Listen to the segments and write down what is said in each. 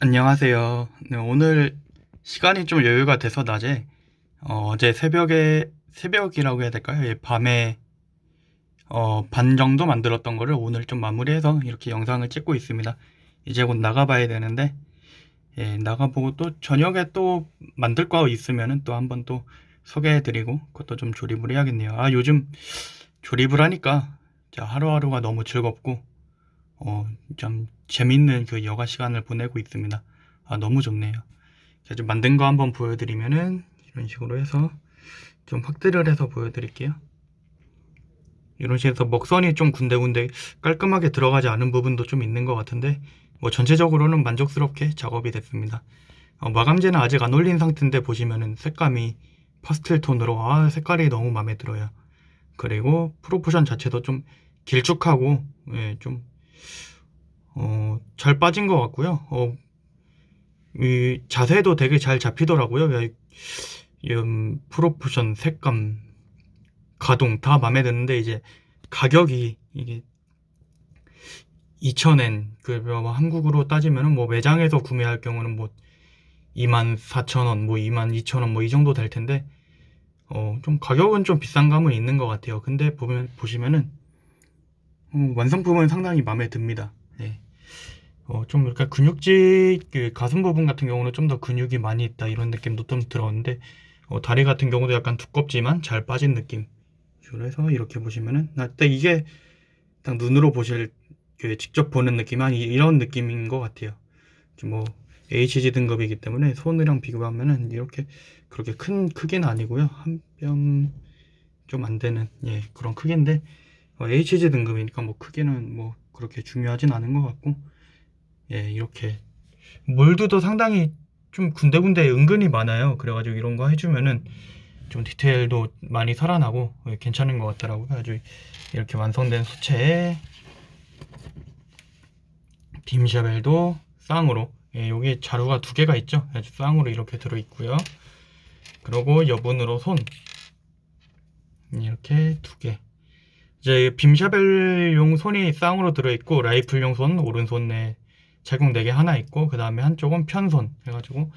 안녕하세요. 네, 오늘 시간이 좀 여유가 돼서 낮에 어제 새벽이라고 해야 될까요? 예, 밤에 반 정도 만들었던 거를 오늘 좀 마무리해서 이렇게 영상을 찍고 있습니다. 이제 곧 나가봐야 되는데 예, 나가보고 또 저녁에 또 만들 거 있으면은 또 한번 또 소개해드리고 그것도 좀 조립을 해야겠네요. 요즘 조립을 하니까 진짜 하루하루가 너무 즐겁고 좀 재밌는 그 여가 시간을 보내고 있습니다. 너무 좋네요. 제가 좀 만든 거 한번 보여드리면은 이런 식으로 해서 좀 확대를 해서 보여드릴게요. 이런 식으로 해서 먹선이 좀 군데군데 깔끔하게 들어가지 않은 부분도 좀 있는 것 같은데 뭐 전체적으로는 만족스럽게 작업이 됐습니다. 마감재는 아직 안 올린 상태인데 보시면은 색감이 파스텔 톤으로 색깔이 너무 마음에 들어요. 그리고 프로포션 자체도 좀 길쭉하고 예, 좀 잘 빠진 것 같고요. 이 자세도 되게 잘 잡히더라고요. 프로포션, 색감, 가동 다 마음에 드는데 이제 가격이 이게 2,000엔 뭐 한국으로 따지면은 뭐 매장에서 구매할 경우는 뭐 24,000원, 뭐 22,000원 뭐 이 정도 될 텐데 좀 가격은 좀 비싼 감은 있는 것 같아요. 근데 보시면은 완성품은 상당히 마음에 듭니다. 예. 좀 이렇게 근육질 그 가슴 부분 같은 경우는 좀 더 근육이 많이 있다 이런 느낌도 좀 들었는데 다리 같은 경우도 약간 두껍지만 잘 빠진 느낌. 그래서 이렇게 보시면은 때 이게 딱 눈으로 보실 그 직접 보는 느낌 이런 느낌인 것 같아요. 뭐 HG 등급이기 때문에 손이랑 비교하면은 이렇게 그렇게 큰 크기는 아니고요. 한 뼘 좀 안 되는 예 그런 크기인데 HG 등급이니까 뭐 크기는 뭐 그렇게 중요하진 않은 것 같고 예 이렇게 몰드도 상당히 좀 군데군데 은근히 많아요. 그래가지고 이런 거 해주면은 좀 디테일도 많이 살아나고 괜찮은 것 같더라고요. 아주 이렇게 완성된 소체에 빔샤벨도 쌍으로 여기 자루가 두 개가 있죠. 아주 쌍으로 이렇게 들어있고요. 그리고 여분으로 손 이렇게 두 개. 이제 빔샤벨용 손이 쌍으로 들어있고 라이플용 손 오른손에 제공 4개 하나 있고 그 다음에 한쪽은 편손 해가지고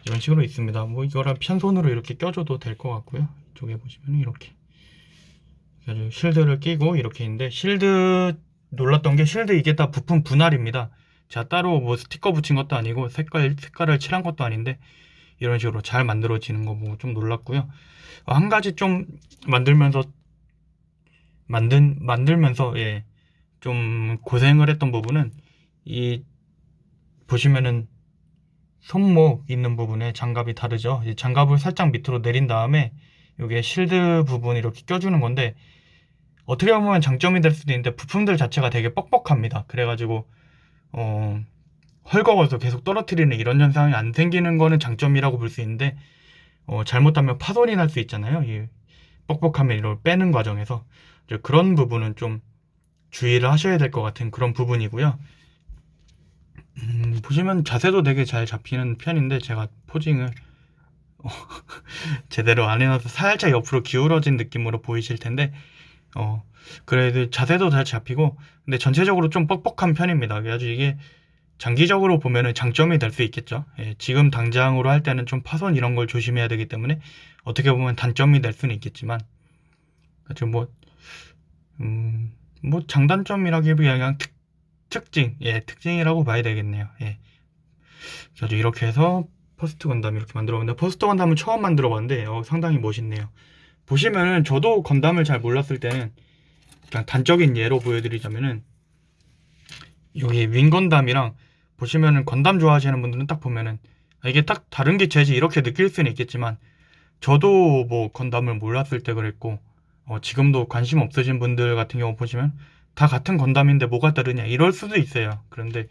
이런 식으로 있습니다. 뭐 이거랑 편손으로 이렇게 껴줘도 될 것 같고요. 이쪽에 보시면 이렇게 실드를 끼고 이렇게 있는데 실드 놀랐던 게 실드 이게 다 부품 분할입니다. 제가 따로 뭐 스티커 붙인 것도 아니고 색깔을 칠한 것도 아닌데 이런 식으로 잘 만들어지는 거 보고 좀 놀랐고요. 한 가지 좀 만들면서 예, 좀 고생을 했던 부분은 이 보시면은 손목 있는 부분에 장갑이 다르죠. 이 장갑을 살짝 밑으로 내린 다음에 이게 실드 부분 이렇게 껴주는 건데 어떻게 보면 장점이 될 수도 있는데 부품들 자체가 되게 뻑뻑합니다. 그래가지고 헐거워서 계속 떨어뜨리는 이런 현상이 안 생기는 거는 장점이라고 볼 수 있는데 잘못하면 파손이 날 수 있잖아요. 이 뻑뻑함을 이걸 빼는 과정에서 그런 부분은 좀 주의를 하셔야 될 것 같은 그런 부분이고요. 보시면 자세도 되게 잘 잡히는 편인데 제가 포징을 제대로 안 해놔서 살짝 옆으로 기울어진 느낌으로 보이실 텐데 그래도 자세도 잘 잡히고 근데 전체적으로 좀 뻑뻑한 편입니다. 그래가지고 이게 장기적으로 보면은 장점이 될 수 있겠죠. 예, 지금 당장으로 할 때는 좀 파손 이런 걸 조심해야 되기 때문에 어떻게 보면 단점이 될 수는 있겠지만 아주 뭐 장단점이라기보다 그냥 특징, 예, 특징이라고 봐야 되겠네요. 예. 그래서 이렇게 해서 퍼스트 건담 이렇게 만들어봤는데 퍼스트 건담은 처음 만들어봤는데 상당히 멋있네요. 보시면은 저도 건담을 잘 몰랐을 때는 그냥 단적인 예로 보여드리자면은 여기 윙 건담이랑 보시면은 건담 좋아하시는 분들은 딱 보면은 이게 딱 다른 게 죄지 이렇게 느낄 수는 있겠지만 저도 뭐 건담을 몰랐을 때 그랬고 지금도 관심 없으신 분들 같은 경우 보시면 다 같은 건담인데 뭐가 다르냐 이럴 수도 있어요. 그런데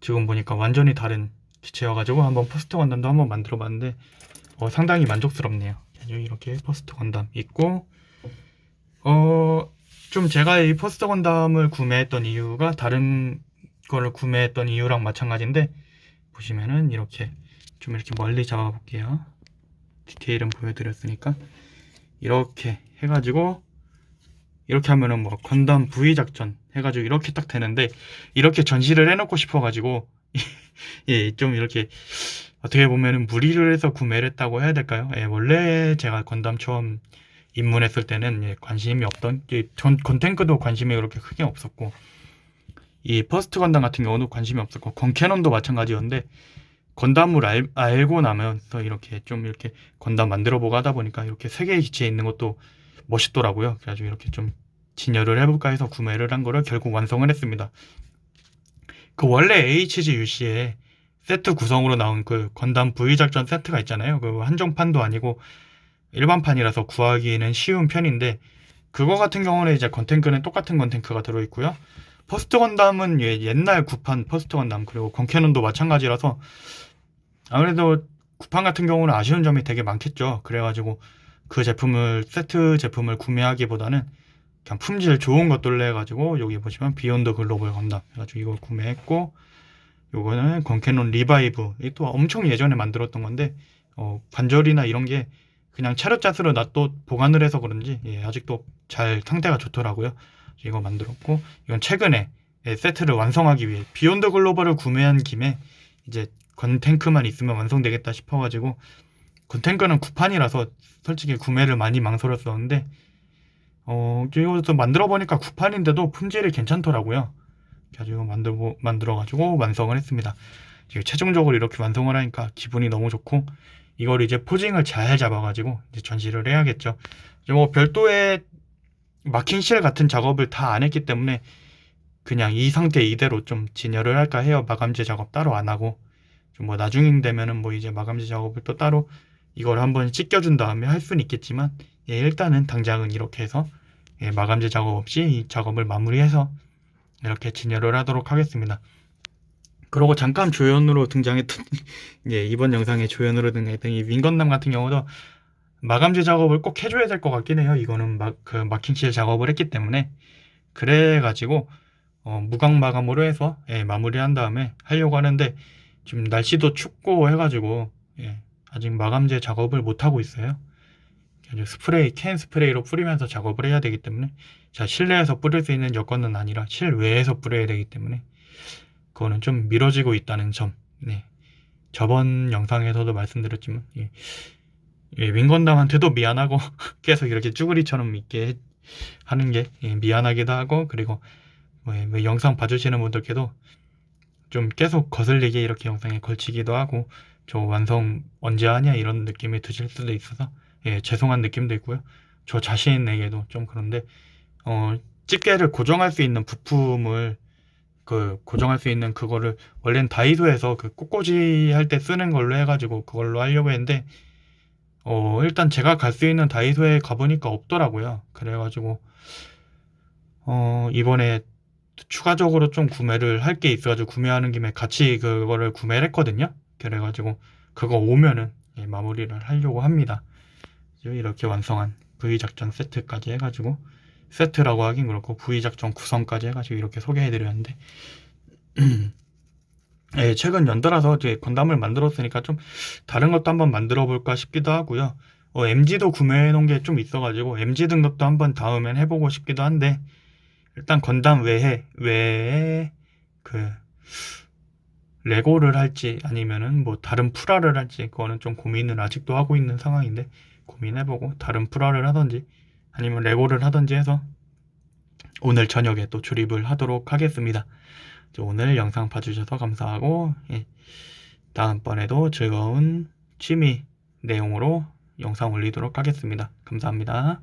지금 보니까 완전히 다른 기체여가지고 한번 퍼스트 건담도 한번 만들어 봤는데 상당히 만족스럽네요. 이렇게 퍼스트 건담 있고 좀 제가 이 퍼스트 건담을 구매했던 이유가 다른 거를 구매했던 이유랑 마찬가지인데 보시면은 이렇게 좀 이렇게 멀리 잡아 볼게요. 디테일은 보여드렸으니까 이렇게 해가지고 이렇게 하면은 뭐 건담 부위 작전 해가지고 이렇게 딱 되는데 이렇게 전시를 해놓고 싶어가지고 예, 좀 이렇게 어떻게 보면은 무리를 해서 구매를 했다고 해야 될까요? 예, 원래 제가 건담 처음 입문했을 때는 예, 관심이 없던, 전 건탱크도 관심이 그렇게 크게 없었고, 이 퍼스트 건담 같은 경우도 관심이 없었고, 건캐논도 마찬가지였는데, 건담을 알고 나면서 이렇게 좀 이렇게 건담 만들어 보고 하다 보니까 이렇게 세 개의 기체에 있는 것도 멋있더라고요. 그래가지고 이렇게 좀 진열을 해볼까 해서 구매를 한 거를 결국 완성을 했습니다. 그 원래 HGUC에 세트 구성으로 나온 그 건담 V작전 세트가 있잖아요. 그 한정판도 아니고 일반판이라서 구하기는 쉬운 편인데, 그거 같은 경우는 이제 건탱크는 똑같은 건탱크가 들어있고요. 퍼스트 건담은 옛날 구판 퍼스트 건담, 그리고 건캐논도 마찬가지라서 아무래도 구판 같은 경우는 아쉬운 점이 되게 많겠죠. 그래가지고 그 제품을, 세트 제품을 구매하기보다는 그냥 품질 좋은 것들로 해가지고, 여기 보시면 비욘드 글로벌 건담 해가지고 이걸 구매했고, 요거는 건캐논 리바이브. 이게 또 엄청 예전에 만들었던 건데, 관절이나 이런 게 그냥 차렷자스로 놔둬 보관을 해서 그런지 예, 아직도 잘 상태가 좋더라고요. 이거 만들었고, 이건 최근에 예, 세트를 완성하기 위해 비욘드 글로벌을 구매한 김에 이제 건탱크만 있으면 완성되겠다 싶어가지고, 건탱크는 구판이라서 솔직히 구매를 많이 망설였었는데, 이것도 만들어 보니까 구판인데도 품질이 괜찮더라고요. 가지고 만들어가지고 완성을 했습니다. 최종적으로 이렇게 완성을 하니까 기분이 너무 좋고, 이걸 이제 포징을 잘 잡아가지고 이제 전시를 해야겠죠. 이제 뭐 별도의 마킹실 같은 작업을 다 안 했기 때문에 그냥 이 상태 이대로 좀 진열을 할까 해요. 마감재 작업 따로 안 하고, 좀 뭐 나중에 되면은 뭐 이제 마감재 작업을 또 따로 이걸 한번 씻겨준 다음에 할 수는 있겠지만, 예, 일단은 당장은 이렇게 해서 예, 마감재 작업 없이 이 작업을 마무리해서 이렇게 진열을 하도록 하겠습니다. 그리고 잠깐 조연으로 등장했던 예, 이번 영상에 조연으로 등장했던 이 윙건담 같은 경우도 마감재 작업을 꼭 해줘야 될 것 같긴 해요. 이거는 그 마킹실 작업을 했기 때문에. 그래가지고 무광 마감으로 해서 예, 마무리한 다음에 하려고 하는데, 지금 날씨도 춥고 해가지고 예, 아직 마감재 작업을 못 하고 있어요. 캔 스프레이로 뿌리면서 작업을 해야 되기 때문에, 자, 실내에서 뿌릴 수 있는 여건은 아니라 실외에서 뿌려야 되기 때문에 그거는 좀 미뤄지고 있다는 점. 네. 저번 영상에서도 말씀드렸지만 예, 윙건담한테도 미안하고 계속 이렇게 쭈구리처럼 있게 하는 게 예, 미안하기도 하고, 그리고 뭐 영상 봐주시는 분들께도 좀 계속 거슬리게 이렇게 영상에 걸치기도 하고, 저 완성 언제 하냐 이런 느낌이 드실 수도 있어서 예, 죄송한 느낌도 있고요. 저 자신에게도 좀 그런데, 집게를 고정할 수 있는 부품을 고정할 수 있는 그거를 원래는 다이소에서 그 꽃꽂이 할 때 쓰는 걸로 해가지고 그걸로 하려고 했는데, 일단 제가 갈 수 있는 다이소에 가보니까 없더라고요. 그래가지고 이번에 추가적으로 좀 구매를 할 게 있어가지고 구매하는 김에 같이 그거를 구매를 했거든요. 그래가지고 그거 오면은 예, 마무리를 하려고 합니다. 이렇게 완성한 V작전 세트까지 해가지고, 세트라고 하긴 그렇고 V작전 구성까지 해가지고 이렇게 소개해드렸는데 예, 최근 연달아서 이제 건담을 만들었으니까 좀 다른 것도 한번 만들어 볼까 싶기도 하고요. MG도 구매해 놓은 게 좀 있어가지고 MG 등급도 한번 다음엔 해보고 싶기도 한데, 일단 건담 외에 그 레고를 할지 아니면은 뭐 다른 풀화를 할지, 그거는 좀 고민을 아직도 하고 있는 상황인데, 고민해보고 다른 풀화를 하던지 아니면 레고를 하던지 해서 오늘 저녁에 또 조립을 하도록 하겠습니다. 오늘 영상 봐주셔서 감사하고, 예, 다음번에도 즐거운 취미 내용으로 영상 올리도록 하겠습니다. 감사합니다.